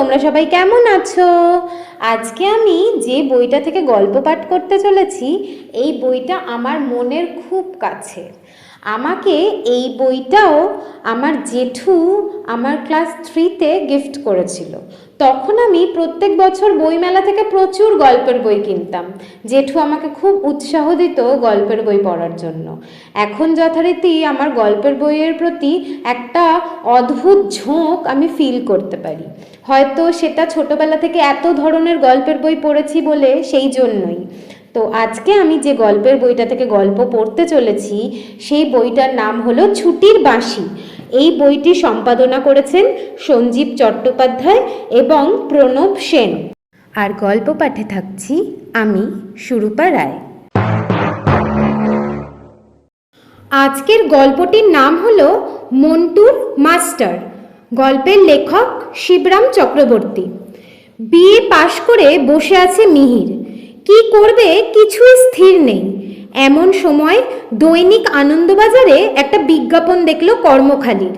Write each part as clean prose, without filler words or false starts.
তোমরা সবাই কেমন আছো? আজকে আমি যে বইটা থেকে গল্প পাঠ করতে চলেছি, এই বইটা আমার মনের খুব কাছে। আমাকে এই বইটাও আমার জেঠু আমার ক্লাস 3-তে গিফট করেছিল। তখন আমি প্রত্যেক বছর বইমেলা থেকে প্রচুর গল্পের বই কিনতাম। জেঠু আমাকে খুব উৎসাহ দিত গল্পের বই পড়ার জন্য। এখন যথারীতি আমার গল্পের বইয়ের প্রতি একটা অদ্ভুত ঝোঁক আমি ফিল করতে পারি। হয়তো সেটা ছোটবেলা থেকে এত ধরনের গল্পের বই পড়েছি বলে সেই জন্যই। তো আজকে আমি যে গল্পের বইটা থেকে গল্প পড়তে চলেছি, সেই বইটার নাম হলো ছুটির বাঁশি। এই বইটি সম্পাদনা করেছেন সঞ্জীব চট্টোপাধ্যায় এবং প্রণব সেন। আর গল্প পাঠে থাকছি আমি, সুরূপা রায়। আজকের গল্পটির নাম হলো মন্টুর মাস্টার। গল্পের লেখক শিবরাম চক্রবর্তী। বিএ পাশ করে বসে আছে মিহির। কি করবে কিছুই স্থির নেই। এমন সময় দৈনিক আনন্দবাজারে একটা বিজ্ঞাপন দেখলো কর্মখালির।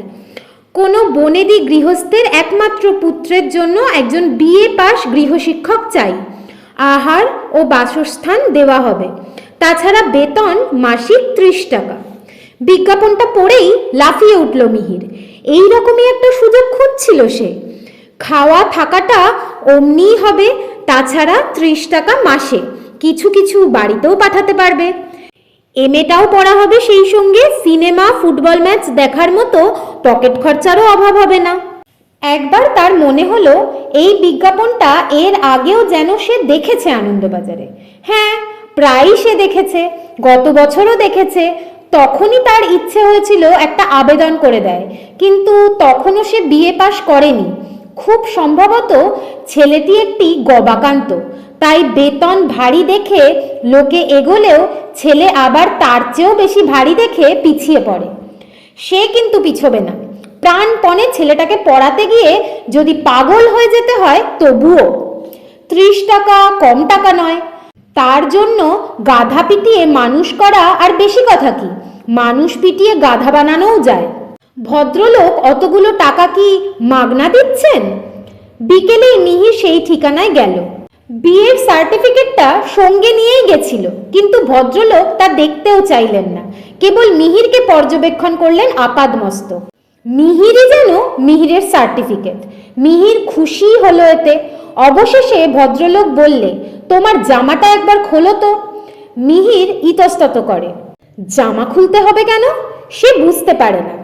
কোনো বনেদি গৃহস্থের একমাত্র পুত্রের জন্য একজন বিএ পাশ গৃহশিক্ষক চাই। আহার ও বাসস্থান দেওয়া হবে, তাছাড়া বেতন মাসিক 30 টাকা। বিজ্ঞাপনটা পড়েই লাফিয়ে উঠল মিহির। এই রকমই একটা সুযোগ খুঁজছিল সে। খাওয়া থাকাটা অমনিই হবে, তাছাড়া 30 টাকা মাসে, কিছু কিছু বাড়িতেও পাঠাতে পারবে। এমএটাও পড়া হবে, সেই সঙ্গে সিনেমা ফুটবল ম্যাচ দেখার মতো পকেট খরচারও অভাব হবে না। একবার তার মনে হলো এই বিজ্ঞাপনটা এর আগেও যেন সে দেখেছে আনন্দবাজারে। হ্যাঁ, প্রায়ই সে দেখেছে, গত বছরও দেখেছে। তখনই তার ইচ্ছে হয়েছিল একটা আবেদন করে দেয়, কিন্তু তখনও সে বিএ পাশ করেনি। খুব সম্ভবত ছেলেটি একটি গবাকান্ত, তাই বেতন ভারী দেখে লোকে এগোলেও ছেলে আবার তার চেয়েও বেশি ভারী দেখে পিছিয়ে পড়ে। সে কিন্তু পিছবে না। প্রাণপণে ছেলেটাকে পড়াতে গিয়ে যদি পাগল হয়ে যেতে হয় তবুও। 30 টাকা কম টাকা নয়। তার জন্য গাধা পিটিয়ে মানুষ করা আর বেশি কথা কি, মানুষ পিটিয়ে গাধা বানানোও যায়। ভদ্রলোক অতগুলো টাকা কি মাগনা দিচ্ছেন? বিকেলেই মিহির সেই ঠিকানায় গেল। বিয়ের সার্টিফিকেটটা সঙ্গে নিয়েই গেছিল, কিন্তু ভদ্রলোক তা দেখতেও চাইলেন না। কেবল মিহিরকে পর্যবেক্ষণ করলেন আপাদমস্তক। মিহিরই যেন মিহিরের সার্টিফিকেট। মিহির খুশি হলো এতে। অবশেষে ভদ্রলোক বললে, তোমার জামাটা একবার খোলো তো। মিহির ইতস্তত করে। জামা খুলতে হবে কেন? সে বুঝতে পারে না।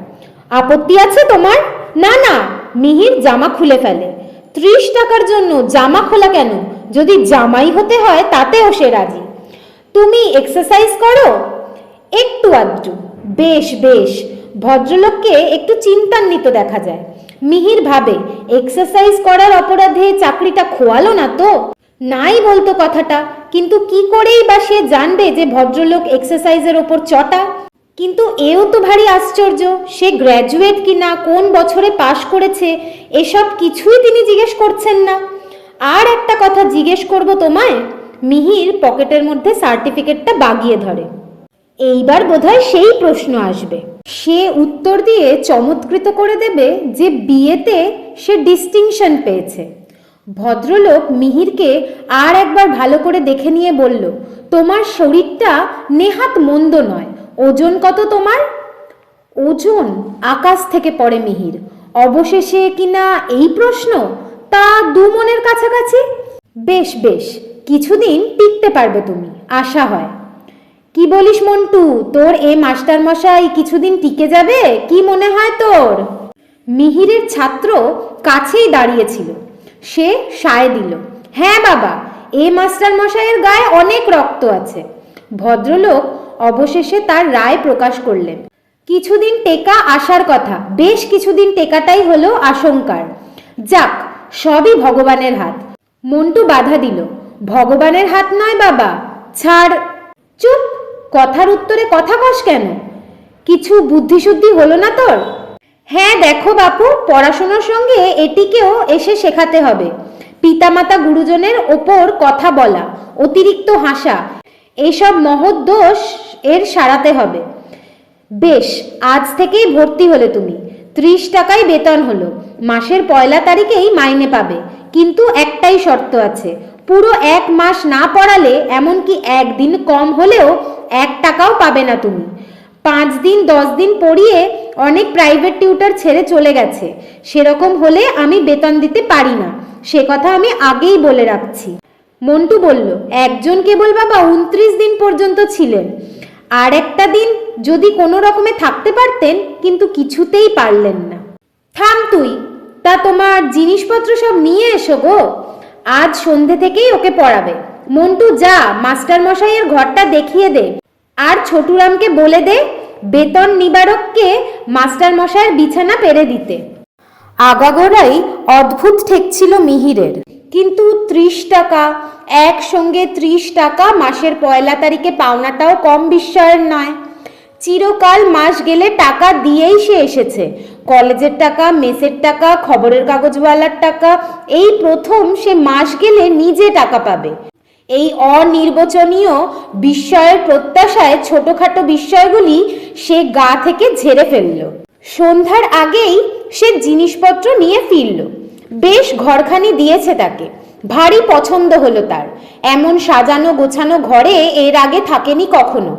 আপত্তি আছে তোমার? না না, মিহির জামা খুলে ফেলে। 30 টাকার জন্য জামা খোলা কেন? যদি জামাই হতে হয় তাতেও সে রাজি। তুমি এক্সারসাইজ করো? একটু আধটু। বেশ বেশ। ভদ্রলোককে একটু চিন্তান্বিত দেখা যায়। মিহির ভাবে, এক্সারসাইজ করার অপরাধে চাকরিটা খোয়ালো না তো? নাই বলতো কথাটা, কিন্তু কি করেই বা সে জানবে যে ভদ্রলোক এক্সারসাইজের ওপর চটা? কিন্তু এও তো ভারী আশ্চর্য, সে গ্র্যাজুয়েট কিনা, কোন বছরে পাশ করেছে, এসব কিছুই তিনি জিজ্ঞেস করছেন না। আর একটা কথা জিজ্ঞেস করব তোমায়। মিহির পকেটের মধ্যে সার্টিফিকেটটা বাগিয়ে ধরে। এইবার বোধহয় সেই প্রশ্ন আসবে। সে উত্তর দিয়ে চমৎকৃত করে দেবে যে বিয়েতে সে ডিস্টিংশন পেয়েছে। ভদ্রলোক মিহিরকে আর একবার ভালো করে দেখে নিয়ে বলল, তোমার শরীরটা নেহাত মন্দ নয়। ওজন কত তোমার? ওজন আকাশ থেকে পড়ে মিহির। অবশেষে কিনা এই প্রশ্ন, তা 2 মণের কাছাকাছি। বেশ বেশ, কিছুদিন টিকতে পারবে তুমি, আশা হয়। কি বলিস মন্টু, তোর এ মাস্টার মশাই কিছুদিন টিকে যাবে? কি মনে হয় তোর? মিহিরের ছাত্র কাছেই দাঁড়িয়েছিল। সে সায় দিল, হ্যাঁ বাবা, এ মাস্টার মশাইয়ের গায়ে অনেক রক্ত আছে। ভদ্রলোক অবশেষে তার রায় প্রকাশ করলেন। কিছুদিন টেকা আসার কথা, বেশ কিছুদিন টেকাটাই হলো আশঙ্কার। যাক, সবই ভগবানের হাত। মন্টু বাধা দিল, ভগবানের হাত নয় বাবা, ছাড়। চুপ, কথার উত্তরে কথা কস কেন? কিছু বুদ্ধিশুদ্ধি হলো না তোর? হ্যাঁ দেখো বাপু, পড়াশোনার সঙ্গে এটিকেও এসে শেখাতে হবে। পিতামাতা গুরুজনের ওপর কথা বলা, অতিরিক্ত হাসা, এইসব মহৎ দোষ এর সারাতে হবে। বেশ, আজ থেকেই ভর্তি হলে তুমি। 30 টাকাই বেতন হলো। মাসের 1 তারিখেই মাইনে পাবে, কিন্তু একটাই শর্ত আছে, পুরো 1 মাস না পড়ালে, এমনকি একদিন কম হলেও 1 টাকাও পাবে না তুমি। 5 দিন 10 দিন পড়িয়ে অনেক প্রাইভেট টিউটর ছেড়ে চলে গেছে, সেরকম হলে আমি বেতন দিতে পারি না, সে কথা আমি আগেই বলে রাখছি। মন্টু বলল, একজন কেবল বাবা 29 দিন পর্যন্ত ছিলেন, আর একটা দিন যদি কোনো রকমে থাকতে পারতেন, কিন্তু কিছুতেই পারলেন না। থাম তুই, তা তোমার জিনিসপত্র সব নিয়ে এসো গো, আজ সন্ধে থেকেই ওকে পড়াবে। মন্টু যা, মাস্টার মশাইয়ের ঘরটা দেখিয়ে দে, আর ছোটুরামকে বলে দে বেতন নিবারককে মাস্টার মশাইয়ের বিছানা পেরে দিতে। আগাগোড়াই অদ্ভুত ঠেকছিল মিহিরের, কিন্তু 30 টাকা, একসঙ্গে 30 টাকা মাসের 1 তারিখে পাওনাটাও কম বিস্ময়ের নয়। চিরকাল মাস গেলে টাকা দিয়েই সে এসেছে, কলেজের টাকা, মেসের টাকা, খবরের কাগজওয়ালার টাকা, এই প্রথম সে মাস গেলে নিজে টাকা পাবে। এই অনির্বচনীয় বিস্ময়ের প্রত্যাশায় ছোটখাটো বিস্ময়গুলি সে গা থেকে ঝেড়ে ফেলল। সন্ধ্যার আগেই সে জিনিসপত্র নিয়ে ফিরল। বেশ ঘরখানি দিয়েছে তাকে, ভারী পছন্দ হলো তার। এমন সাজানো গোছানো ঘরে এর আগে থাকেনি কখনো।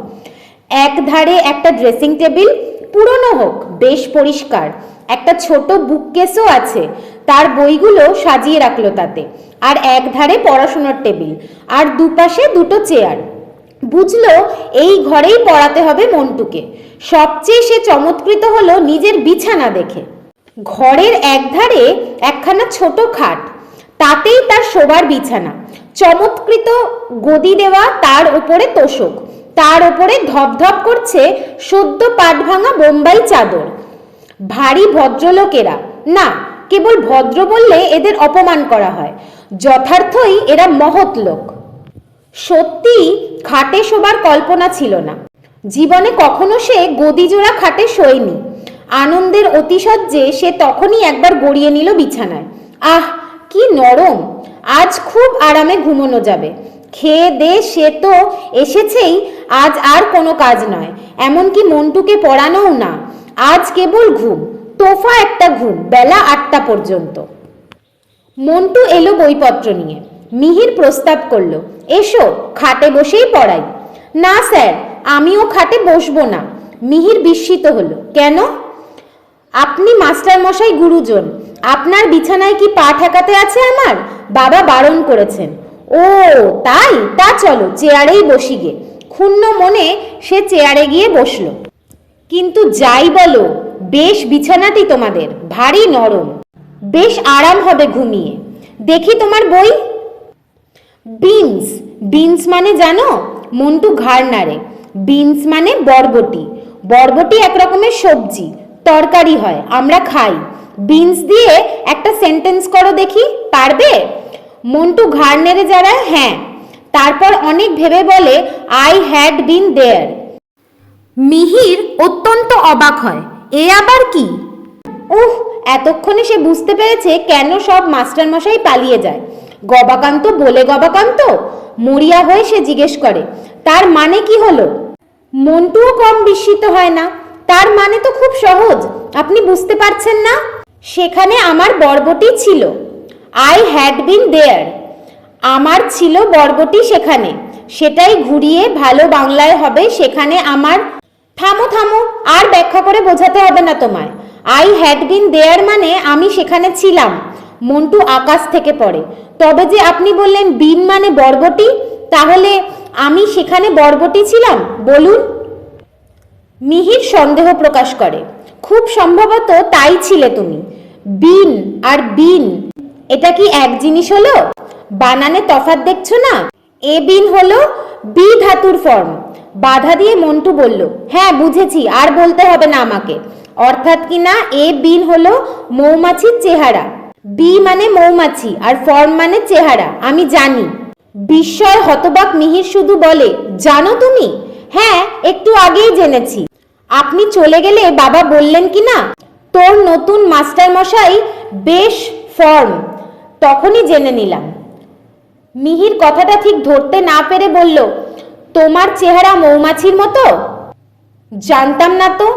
এক ধারে একটা ড্রেসিং টেবিল, পুরনো হোক, বেশ পরিষ্কার। একটা ছোট বুককেসও আছে, তার বইগুলো সাজিয়ে রাখলো তাতে। আর এক ধারে পড়াশোনার টেবিল, আর দুপাশে দুটো চেয়ার। বুঝলো এই ঘরেই পড়াতে হবে মন্টুকে। সবচেয়ে সে চমৎকৃত হলো নিজের বিছানা দেখে। ঘরের একধারে একখানা ছোট খাট, তাতেই তার শোবার বিছানা, চমৎকৃত গদি দেওয়া, তার উপরে তোশক, তার উপরে ধপধপ করছে সদ্য পাট ভাঙা বোম্বাই চাদর। ভারী ভদ্রলোকেরা, না, কেবল ভদ্র বললে এদের অপমান করা হয়, যথার্থই এরা মহৎ লোক। সত্যি খাটে শোবার কল্পনা ছিল না, জীবনে কখনো সে গদিজোড়া খাটে শোয়নি। আনন্দের অতিশয্যে সে তখনই একবার গড়িয়ে নিল বিছানায়। আহ, কি নরম! আজ খুব আরামে ঘুমোনো যাবে। খেয়ে দে সে তো এসেছেই, আজ আর কোনো কাজ নয়, এমনকি মন্টুকে পড়ানোও না। আজ কেবল ঘুম, তোফা একটা ঘুম, বেলা 8টা পর্যন্ত। মন্টু এলো বইপত্র নিয়ে। মিহির প্রস্তাব করলো, এসো খাটে বসেই পড়াই। না স্যার, আমিও খাটে বসবো না। মিহির বিস্মিত হলো, কেন? আপনি মাস্টার মশাই গুরুজন, আপনার বিছানায় কি পা ঠেকাতে আছে আমার? বাবা বারণ করেছেন। ও তাই, তা চলো চেয়ারেই বসি গে। ক্ষুণ্ণ মনে সে চেয়ারে গিয়ে বসলো। কিন্তু যাই বলো, বেশ বিছানাটি তোমাদের, ভারী নরম, বেশ আরাম হবে ঘুমিয়ে। দেখি তোমার বই। বিনস, বিনস মানে জানো? মন্টু ঘাড় নাড়ে। বিনস মানে বরবটি। বরবটি এক রকমের সবজি, তরকারি হয়, আমরা খাই। বিনস দিয়ে একটা সেন্টেন্স করো দেখি, পারবে? মন্টু ঘাড় নেড়ে জানায় হ্যাঁ, তারপর অনেক ভেবে বলে, আই হ্যাড বিন দেয়ার। মিহির অত্যন্ত অবাক হয়, এ আবার কি? উহ, এতক্ষণে সে বুঝতে পেরেছে কেন সব মাস্টারমশাই পালিয়ে যায়। গবাকান্ত বলে গবাকান্ত? মরিয়া হয়ে সে জিজ্ঞেস করে, তার মানে কি হলো? মন্টুও কম বিস্মিত হয় না। তার মানে তো খুব সহজ, আপনি বুঝতে পারছেন না? সেখানে আমার বরবটি ছিল। আই হ্যাড বিন দেয়ার, আমার ছিল বরবটি সেখানে। সেটাই ঘুরিয়ে ভালো বাংলায় হবে, সেখানে আমার। থামো থামো, আর ব্যাখ্যা করে বোঝাতে হবে না তোমায়। আই হ্যাড বিন দেয়ার মানে আমি সেখানে ছিলাম। মন্টু আকাশ থেকে পড়ে। তবে যে আপনি বললেন বিন মানে বরবটি, তাহলে আমি সেখানে বরবটি ছিলাম বলুন? মিহির সন্দেহ প্রকাশ করে, খুব সম্ভবত তাই ছিলে তুমি। বিন আর বিন, এটা কি এক জিনিস হলো? বানানে তফাৎ দেখছো না? এ বিন হলো বি ধাতুর ফর্ম। বাধা দিয়ে মন্টু বলল, হ্যাঁ বুঝেছি, আর বলতে হবে না আমাকে। অর্থাৎ কি না, এ বিন হলো মৌমাছির চেহারা, বি মানে মৌমাছি, আর ফর্ম মানে চেহারা, আমি জানি। বিস্ময় হতবাক মিহির শুধু বলে, জানো তুমি? হ্যাঁ, একটু আগেই জেনেছি। আপনি চলে গেলে বাবা বললেন কি না, তোর নতুন মাস্টার মশাই বেশ ফর্ম, তখনই জেনে নিলাম। মিহির কথাটা ঠিক ধরতে না পেরে বলল, তোমার চেহারা মৌমাছির মতো? জানতাম না তো,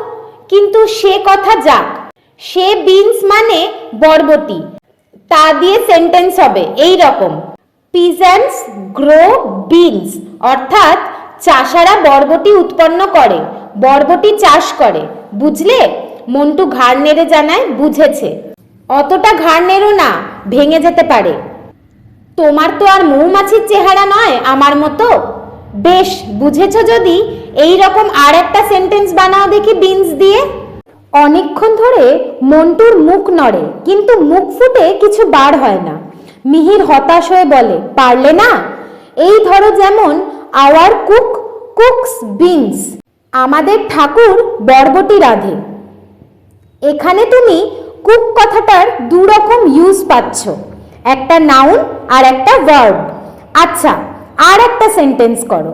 কিন্তু সে কথা যাক। সে বিনস মানে বরবটি, তা দিয়ে সেন্টেন্স হবে এই রকম, পিজেন্টস গ্রো বিনস, অর্থাৎ চাষারা বরবটি উৎপন্ন করে, বরবটি চাষ করে। বুঝলে? মন্টু ঘাড় নেড়ে জানায় বুঝেছে। অতটা ঘাড় নেড়ো না, ভেঙে যেতে পারে। তোমার তো আর মৌমাছির চেহারা নয় আমার মতো। বেশ, বুঝেছ যদি এই রকম আর একটা সেন্টেন্স বানাও দেখি বিনস দিয়ে। অনেকক্ষণ ধরে মন্টুর মুখ নড়ে, কিন্তু মুখ ফুটে কিছু বার হয় না। মিহির হতাশ হয়ে বলে, পারলে না? এই ধরো, যেমন আওয়ার কুক কুকস বিনস, আমাদের ঠাকুর বরবটি রাঁধে। এখানে তুমি কুক কথাটার দু রকম ইউজ পাচ্ছ, একটা নাউন আর একটা ভার্ব। আচ্ছা, আর একটা সেন্টেন্স করো।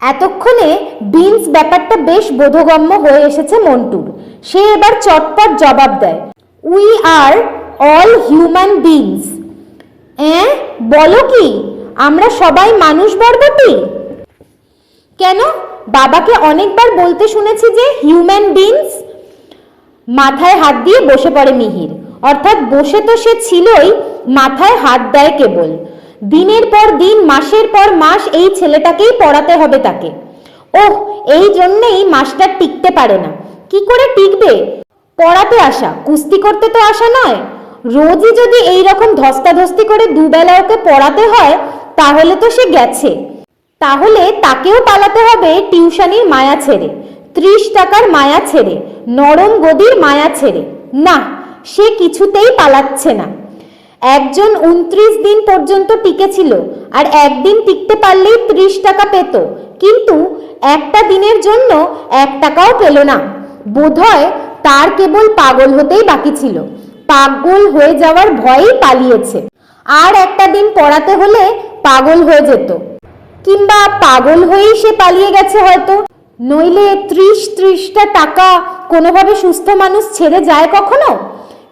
এতক্ষণে বিনস ব্যাপারটা বেশ বোধগম্য হয়ে এসেছে মন্টুর। সে এবার চটপট জবাব দেয়, we are all human beans. বলো কি, আমরা সবাই মানুষ বরবটি? কেন, বাবাকে অনেকবার বলতে শুনেছি যে হিউম্যান বিনস। মাথায় হাত দিয়ে বসে পড়ে মিহির, অর্থাৎ বসে তো সে ছিলই, মাথায় হাত দেয় কেবল। দিনের পর দিন, মাসের পর মাস এই ছেলেটাকেই পড়াতে হবে তাকে। ওহ, এই জন্যেই মাস্টার টিকতে পারে না। কি করে টিকবে? পড়াতে আসা, কুস্তি করতে তো আসা নয়। রোজই যদি এই রকম ধস্তাধস্তি করে দুবেলা ওকে পড়াতে হয়, তাহলে তো সে গেছে। তাহলে তাকেও পালাতে হবে টিউশনির মায়া ছেড়ে, 30 টাকার মায়া ছেড়ে, নরম গদির মায়া ছেড়ে। না, সে কিছুতেই পালাচ্ছে না। একজন 29 দিন পর্যন্ত টিকেছিল, আর একদিন টিকতে পারলেই 30 টাকা পেত, কিন্তু একটা দিনের জন্য 1 টাকাও পেল না। বোধহয় তার কেবল পাগল হতেই বাকি ছিল। পাগল হয়ে যাওয়ার ভয়েই পালিয়েছে। আর একটা দিন পড়াতে হলে পাগল হয়ে যেত, কিংবা পাগল হয়েই সে পালিয়ে গেছে হয়তো। নইলে 30টা টাকা কোনোভাবে সুস্থ মানুষ ছেড়ে যায় কখনো?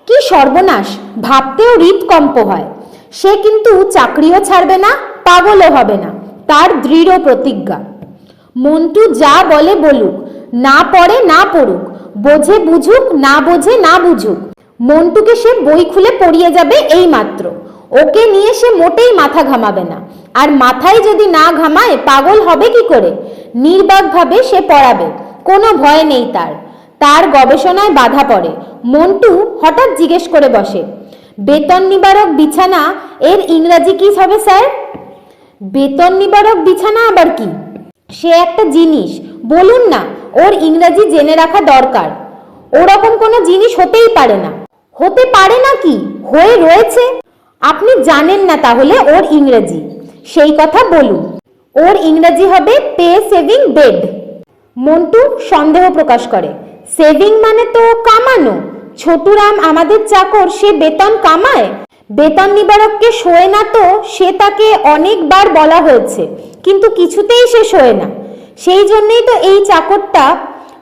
কি সর্বনাশ, ভাবতেও হৃদকম্প হয়। সে কিন্তু চাকরিও ছাড়বে না, পাগলও হবে না, তার দৃঢ় প্রতিজ্ঞা। মন্টু যা বলে বলুক, না পড়ে না পড়ুক, বোঝে বুঝুক না বোঝে না বুঝুক, মন্টুকে সে বই খুলে পড়িয়ে যাবে এই মাত্র। ওকে নিয়ে সে মোটেই মাথা ঘামাবে না। আর মাথায় যদি না ঘামায়, পাগল হবে কি করে? নির্বাকভাবে সে পড়াবে, কোনো ভয় নেই তার। তার গবেষণায় বাধা পড়ে। মন্টু হঠাৎ জিজ্ঞেস করে বসে, বেতন নিবারক বিছানা এর ইংরাজি কি হবে স্যার? বেতন নিবারক বিছানা আবার কি? সে একটা জিনিস, বলুন না, ওর ইংরাজি জেনে রাখা দরকার। ওরকম কোনো জিনিস হতেই পারে না। হতে পারে না কি, হয়ে রয়েছে। আপনি জানেন না তাহলে ওর ইংরেজি? সেই কথা বলুন। ওর ইংরেজি হবে পে সেভিং বেড। মন্টু সন্দেহ প্রকাশ করে, সেভিং মানে তো কামানো। ছোটুরাম আমাদের চাকর, সে বেতন কামায়? বেতন নিবারককে শোয় না তো? সে তাকে অনেকবার বলা হয়েছে, কিন্তু কিছুতেই সে শোয় না। সেই জন্যই তো এই চাকরটা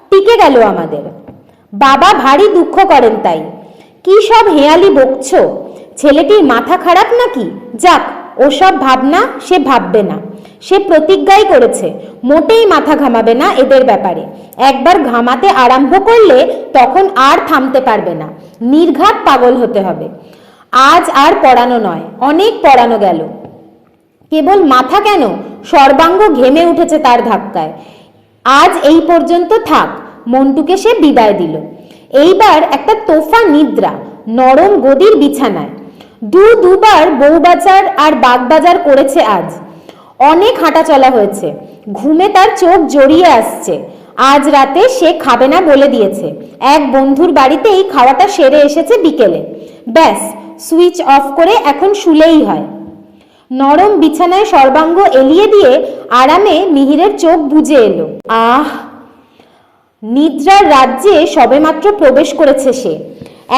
টিকে গেল আমাদের। বাবা ভারী দুঃখ করেন তাই। কি সব হেয়ালি বকছো? ছেলেটির মাথা খারাপ নাকি? যাক, ওসব ভাবনা সে ভাববে না। সে প্রতিজ্ঞাই করেছে মোটেই মাথা ঘামাবে না এদের ব্যাপারে। একবার ঘামাতে আরম্ভ করলে তখন আর থামতে পারবে না। নির্ঘাত পাগল হতে হবে। আজ আর পড়ানো নয়, অনেক পড়ানো গেল। কেবল মাথা কেন, সর্বাঙ্গ ঘেমে উঠেছে তার ধাক্কায়। আজ এই পর্যন্ত থাক। মন্টুকে সে বিদায় দিল। এইবার একটা তোফা নিদ্রা, নরম গদির বিছানায়। দুবার বউবাজার আর বাগবাজার করেছে আজ। অনেক হাঁটা চলা হয়েছে। ঘুমে তার চোখ জড়িয়ে আসছে। আজ রাতে সে খাবে না বলে দিয়েছে। এক বন্ধুর বাড়িতেই খাওয়াটা সেরে এসেছে বিকেলে। ব্যাস, সুইচ অফ করে এখন শুলেই হয়। নরম বিছানায় সর্বাঙ্গ এলিয়ে দিয়ে আরামে মিহিরের চোখ বুজে এলো। আহ, নিদ্রার রাজ্যে সবেমাত্র প্রবেশ করেছে সে।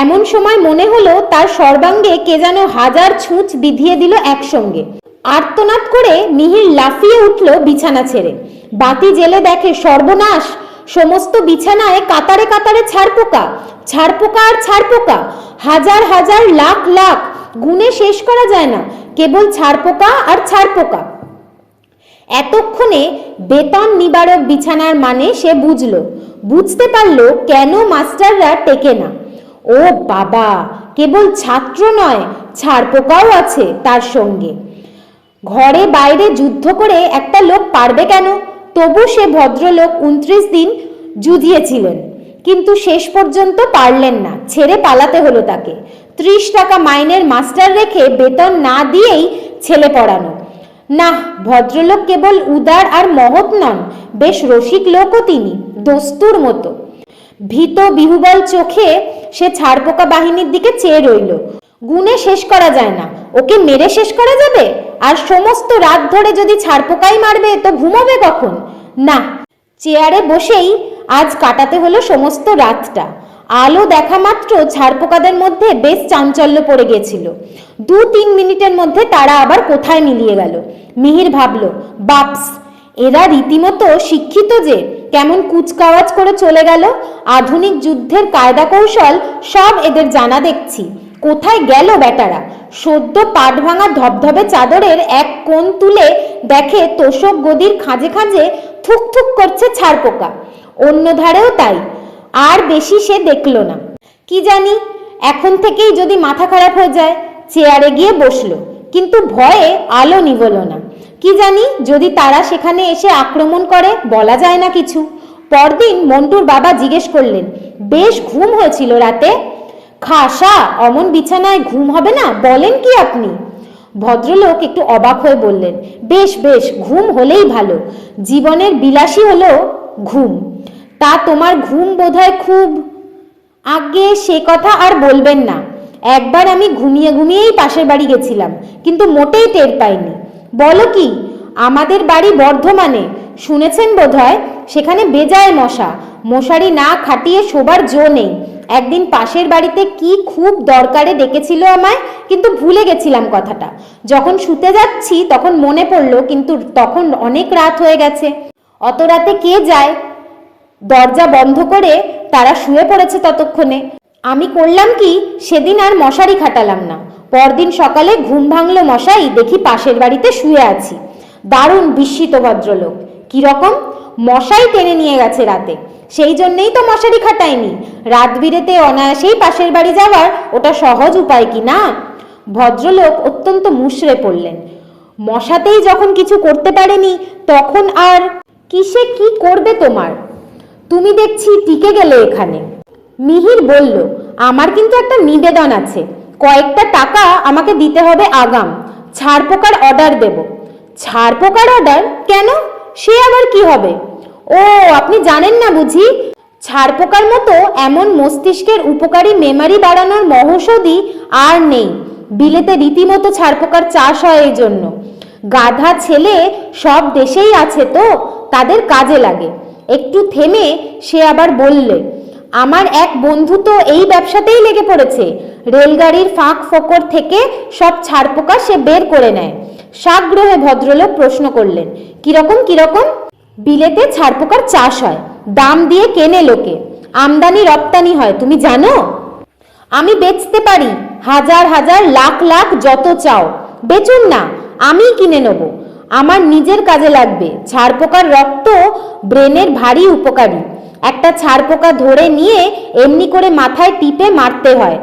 এমন সময় মনে হলো তার সর্বাঙ্গে কে যেন 1000 ছুঁচ বিধিয়ে দিল একসঙ্গে। আর্তনাদ করে মিহির লাফিয়ে উঠল বিছানা ছেড়ে। বাতি জেলে দেখে, সর্বনাশ! সমস্ত বিছানায় কাতারে কাতারে ছারপোকা, ছারপোকা আর ছারপোকা। হাজার হাজার লাখ লাখ, গুণে শেষ করা যায় না, কেবল ছারপোকা আর ছারপোকা। এতক্ষণে বেতন নিবারক বিছানার মানে সে বুঝতে পারল কেন মাস্টাররা টেকে না। ও বাবা, কেবল ছাত্র নয়, ছারপোকাও আছে তার সঙ্গে। ঘরে বাইরে যুদ্ধ করে একটা লোক পারবে কেন? তবু সে ভদ্রলোক 29 দিন যুধিয়েছিলেন, কিন্তু শেষ পর্যন্ত পারলেন না, ছেড়ে পালাতে হলো তাকে। 30 টাকা মাইনের মাস্টার রেখে বেতন না দিয়েই ছেলে পড়ানো। না, ভদ্রলোক কেবল উদার আর মহৎ নন, বেশ রসিক লোকও তিনি, দস্তুর মতো। ভীত বিহুবল চোখে সে ছারপোকা বাহিনীর দিকে চেয়ে রইল। গুণে শেষ করা যায় না, ওকে মেরে শেষ করা যাবে? আর সমস্ত রাত ধরে যদি ছারপোকাই মারবে তো ঘুমোবে কখন? না, চেয়ারে বসেই আজ কাটাতে হলো সমস্ত রাতটা। আলো দেখা মাত্র ছারপোকাদের মধ্যে বেশ চাঞ্চল্য পড়ে গেছিল। 2-3 মিনিটের মধ্যে তারা আবার কোথায় মিলিয়ে গেল। মিহির ভাবল, বাপস, এরা রীতিমতো শিক্ষিত যে, কেমন কুচকাওয়াজ করে চলে গেল। আধুনিক যুদ্ধের কায়দা কৌশল সব এদের জানা দেখছি। কোথায় গেল বেটারা? সদ্য পাট ভাঙা ধবধবে চাদরের এক কোণ তুলে দেখে তোষক গদির খাঁজে খাঁজে থুক থুক করছে ছারপোকা। অন্য ধারেও তাই। আর বেশি সে দেখল না। কি জানি, এখন থেকেই যদি মাথা খারাপ হয়ে যায়। চেয়ারে গিয়ে বসলো, কিন্তু ভয়ে আলো নিভল না। কি জানি, যদি তারা সেখানে এসে আক্রমণ করে, বলা যায় না কিছু। পরদিন মন্টুর বাবা জিজ্ঞেস করলেন, বেশ ঘুম হয়েছিল রাতে? খাসা অমন বিছানায় ঘুম হবে না, বলেন কি আপনি? ভদ্রলোক একটু অবাক হয়ে বললেন, বেশ বেশ, ঘুম হলেই ভালো। জীবনের বিলাসী হলো ঘুম। তা তোমার ঘুম বোধহয় খুব। আগে সে কথা আর বলবেন না। একবার আমি ঘুমিয়ে ঘুমিয়েই পাশের বাড়ি গেছিলাম, কিন্তু মোটেই টের পাইনি। বলো কি? আমাদের বাড়ি বর্ধমানে, শুনেছেন বোধহয়। সেখানে বেজায় মশা, মশারি না খাটিয়ে শোবার জো নেই। একদিন পাশের বাড়িতে কি খুব দরকারে ডেকেছিল আমায়, কিন্তু ভুলে গেছিলাম কথাটা। যখন শুতে যাচ্ছি তখন মনে পড়লো, কিন্তু তখন অনেক রাত হয়ে গেছে। অত রাতে কে যায়? দরজা বন্ধ করে তারা শুয়ে পড়েছে ততক্ষণে। আমি করলাম কি, সেদিন আর মশারি খাটালাম না। পরদিন সকালে ঘুম ভাঙলো মশাই, দেখি পাশের বাড়িতে শুয়ে আছি। দারুণ বিস্মিত ভদ্রলোক। কিরকম? মশাই টেনে নিয়ে গেছে রাতে। সেই জন্যেই তো মশারি খাটায়নি। রাত বিরেতে অনায়াসেই পাশের বাড়ি যাওয়ার ওটা সহজ উপায় কি না? ভদ্রলোক অত্যন্ত মুষড়ে পড়লেন। মশাতেই যখন কিছু করতে পারেনি, তখন আর কিসে কি করবে তোমার? তুমি দেখছি টিকে গেলে এখানে। মিহির বলল, আমার কিন্তু একটা নিবেদন আছে। কয়েকটা টাকা আমাকে দিতে হবে আগাম। ছারপোকার অর্ডার দেব। ছারপোকার অর্ডার? কেন? সে আবার কি হবে? ও, আপনি জানেন না বুঝি? ছারপোকার মতো এমন মস্তিষ্কের উপকারী মেমারি বাড়ানোর মহৌষধি আর নেই। বিলেতে রীতিমতো ছারপোকার চাষ হয় এই জন্য। গাধা ছেলে সব দেশেই আছে তো, তাদের কাজে লাগে। একটু থেমে সে আবার বললে, আমার এক বন্ধু তো এই ব্যবসাতেই লেগে পড়েছে। রেলগাড়ির ফাঁক ফোকর থেকে সব ছারপোকা সে বের করে নেয়। সাগ্রহে ভদ্রলোক প্রশ্ন করলেন, কিরকম কিরকম? বিলেতে ছারপোকার চাষ হয়, দাম দিয়ে কেনে লোকে, আমদানি রপ্তানি হয়, তুমি জানো? আমি বেচতে পারি, হাজার হাজার লাখ লাখ যত চাও। বেচুন না, আমি কিনে নেব। আমার নিজের কাজে লাগবে। ছারপোকার রক্ত ব্রেনের ভারী উপকারী। একটা ছারপোকা ধরে নিয়ে এমনি করে মাথায় টিপে মারতে হয়।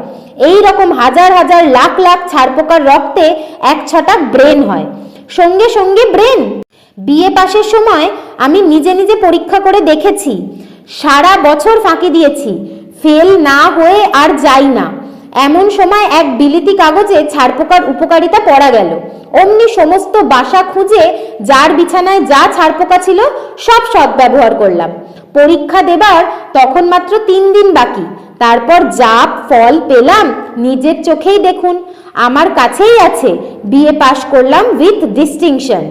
এই রকম হাজার হাজার লাখ লাখ ছারপোকার রক্তে 1 ছটাক ব্রেন হয়। সঙ্গে সঙ্গে ব্রেন। বিএ পাশের সময় আমি নিজে নিজে পরীক্ষা করে দেখেছি। সারা বছর ফাঁকি দিয়েছি, ফেল না হয়ে আর যাই না। এমন সময় এক বিলিতি কাগজে ছারপোকার উপকারিতা পড়া গেল। অমনি সমস্ত বাসা খুঁজে যার বিছানায় যা ছারপোকা ছিল সব সদ্ব্যবহার করলাম। পরীক্ষা দেবার তখন মাত্র 3 দিন বাকি। তারপর যা ফল পেলাম নিজের চোখেই দেখুন। আমার কাছেই আছে, বিএ পাশ করলাম উইথ ডিস্টিংশন।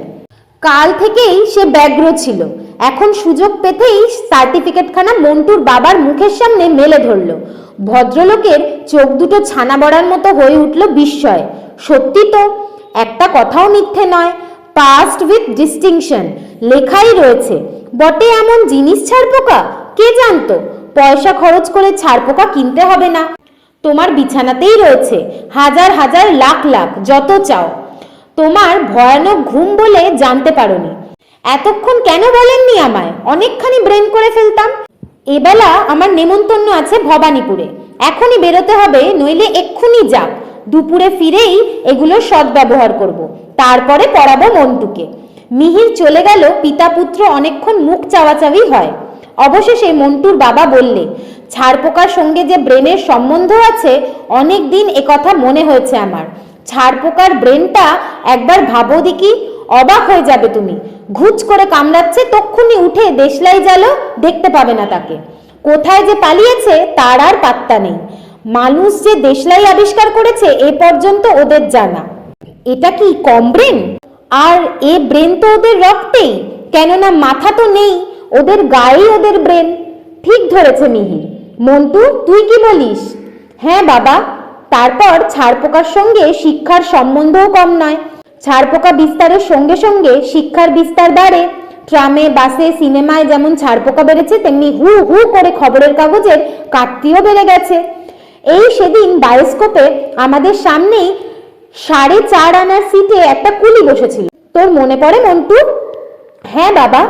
কাল থেকেই সে ব্যগ্র ছিল। এখন সুযোগ পেতেই সার্টিফিকেটখানা মন্টুর বাবার মুখের সামনে মেলে ধরল। ভদ্রলোকের চোখ দুটো ছানা বড়ার মতো হয়ে উঠল বিস্ময়ে। সত্যি তো, একটা কথাও মিথ্যে নয়। পাস্ট উইথ ডিস্টিংশন লেখাই রয়েছে। বটে এমন জিনিস ছারপোকা, কে জানতো? পয়সা খরচ করে ছারপোকা কিনতে হবে না, তোমার বিছানাতেই রয়েছে হাজার হাজার লাখ লাখ যত চাও। তোমার ভয়ানক ঘুম বলে জানতে পারোনি। এতক্ষণ কেন বলেননি আমায়? অনেকখানি ব্রেন করে ফেলতাম। এবেলা আমার নেমন্তন্ন আছে ভবানীপুরে। এখনই বেরোতে হবে, নইলে এক্ষুনি যাক, দুপুরে ফিরেই এগুলোর সদ্ব্যবহার করব, তারপরে পড়াবো মন্টুকে। মিহির চলে গেল, পিতা পুত্র অনেকক্ষণ মুখ চাওয়াচাওয়ি হয়। অবশেষে মন্টুর বাবা বললে, ছারপোকার সঙ্গে যে ব্রেনের সম্বন্ধ আছে, অনেক দিন একথা মনে হয়েছে আমার। ছারপোকার ব্রেনটা একবার ভাবো দেখি, অবাক হয়ে যাবে তুমি। ঘুচ করে কামড়াচ্ছে, তক্ষুনি উঠে দেশলাই জ্বালো, দেখতে পাবে না তাকে। কোথায় যে পালিয়েছে তার আর পাত্তা নেই। মানুষ যে দেশলাই আবিষ্কার করেছে এ পর্যন্ত ওদের জানা। এটা কি কম ব্রেন? আর এ ব্রেন তো ওদের রক্তেই, কেননা মাথা তো নেই, ওদের গায়েই ওদের ব্রেন। ঠিক ধরেছে মিহির। মন্টু, তুই কি বলিস? হ্যাঁ বাবা। তারপর ছারপোকার সঙ্গে শিক্ষার সম্বন্ধও কম নয়। ছারপোকা বিস্তারের সঙ্গে সঙ্গে শিক্ষার বিস্তার বাড়ে। ট্রামে, বাসে, সিনেমায় যেমন ছারপোকা বেড়েছে, তেমনি হু হু করে খবরের কাগজের কাটতিও বেড়ে গেছে। এই সেদিন বায়োস্কোপে আমাদের সামনেই 4.5 আনার সিটে একটা কুলি বসেছিল, তোর মনে পড়ে মন্টু? হ্যাঁ বাবা।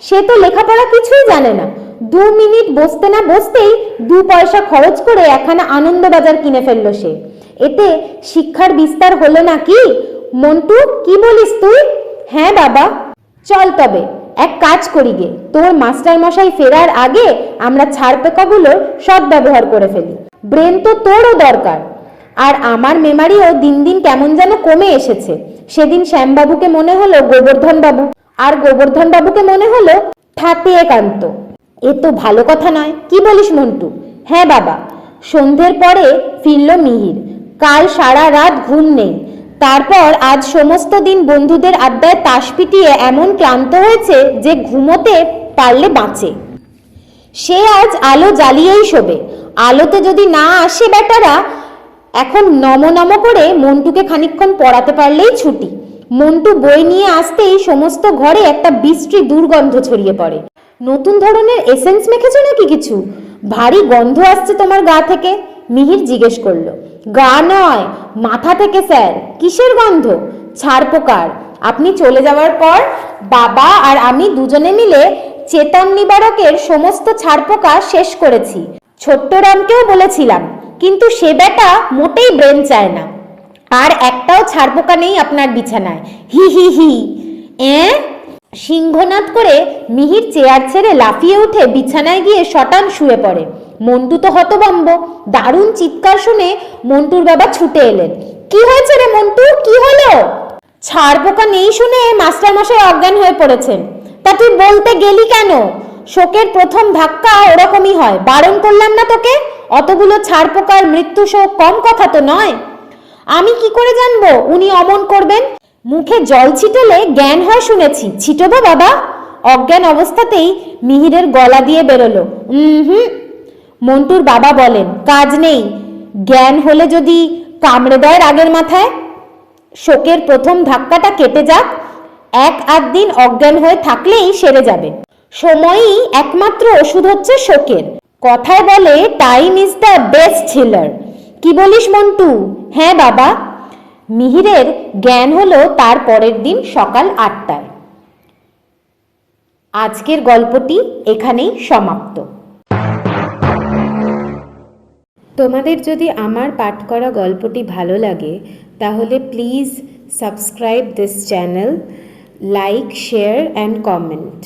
সে তো লেখাপড়া কিছুই জানে না, 2 মিনিট বসতে না বসতেই 2 পয়সা খরচ করে একখানা আনন্দবাজার কিনে ফেললো সে। এতে শিক্ষার বিস্তার হলো না কি? মন্টু, কি বলিস তুই? হ্যাঁ বাবা। চল তবে এক কাজ করি গে, তোর মাস্টার মশাই ফেরার আগে আমরা ছারপোকাগুলোর সদ্ব্যবহার করে ফেলি। ব্রেন তো তোরও দরকার। আর আমার মেমারিও দিন দিন কেমন যেন কমে এসেছে। সেদিন শ্যামবাবুকে মনে হলো গোবর্ধন বাবু, আর গোবর্ধন বাবুকে মনে হলো ঠাকুরকান্ত। এ তো ভালো কথা নয়, কি বলিস মন্টু? হ্যাঁ বাবা। সন্ধ্যের পরে ফিরল মিহির। কাল সারা রাত ঘুম নেই। তারপর আজ সমস্ত দিন বন্ধুদের আড্ডায় তাস পিটিয়ে এমন ক্লান্ত হয়েছে যে ঘুমোতে পারলে বাঁচে। সে আজ আলো জ্বালিয়েই শোবে। আলোতে যদি না আসে বেটারা, এখন নম করে মন্টুকে খানিকক্ষণ পড়াতে পারলেই ছুটি। মন্টু বই নিয়ে আসতেই সমস্ত ঘরে একটা বিশ্রী দুর্গন্ধ ছড়িয়ে পড়ে। নতুন ধরনের এসেন্স মেখেছো নাকি কিছু? ভারী গন্ধ আসছে তোমার গা থেকে। মিহির জিজ্ঞেস করলো। গা নয়, মাথা থেকে স্যার। কিসের গন্ধ? ছারপোকার। আপনি চলে যাওয়ার পর বাবা আর আমি দুজনে মিলে চেতন নিবারকের সমস্ত ছারপোকা শেষ করেছি। ছোট্টরামকেও বলেছিলাম, কিন্তু সে বেটা মোটেই ব্রেন চায় না। আর একটাও ছারপোকা নেই আপনার বিছানায়। হি হি হি। সিংহনাদ করে মিহির চেয়ার ছেড়ে লাফিয়ে উঠে বিছানায় গিয়ে শটান শুয়ে পড়ে। মন্টু তো হতভম্ব। দারুণ চিৎকার শুনে মন্টুর বাবা ছুটে এলেন। কি হয়েছে রে মন্টু, কি হলো? ছারপোকা নেই শুনে মাস্টার মশাই অজ্ঞান হয়ে পড়েছেন। তা তুই বলতে গেলি কেন? শোকের প্রথম ধাক্কা ওরকমই হয়, বারণ করলাম না তোকে? অতগুলো ছারপোকার মৃত্যু শোক কম কথা তো নয়। আমি কি করে জানবো উনি অমন করবেন? মুখে জল ছিটালে জ্ঞান হয় শুনেছি। ছিটবো বাবা? অজ্ঞান অবস্থাতেই মিহিরের গলা দিয়ে বেরোলো, হুম। মন্টুর বাবা বলেন, কাজ নেই। জ্ঞান হলে যদি কামড়ে দেয় রাগের মাথায়। শোকের প্রথম ধাক্কাটা কেটে যাক, 1-8 দিন অজ্ঞান হয়ে থাকলেই সেরে যাবে। সময়ই একমাত্র ওষুধ হচ্ছে শোকের। কথায় বলে time is the best healer. কি বলিস মন্টু? হ্যাঁ বাবা। মিহিরের জ্ঞান হলো তার পরের দিন সকাল 8টায়। আজকের গল্পটি এখানেই সমাপ্ত। তোমাদের যদি আমার পাঠ করা গল্পটি ভালো লাগে তাহলে please subscribe this channel, like, share and comment.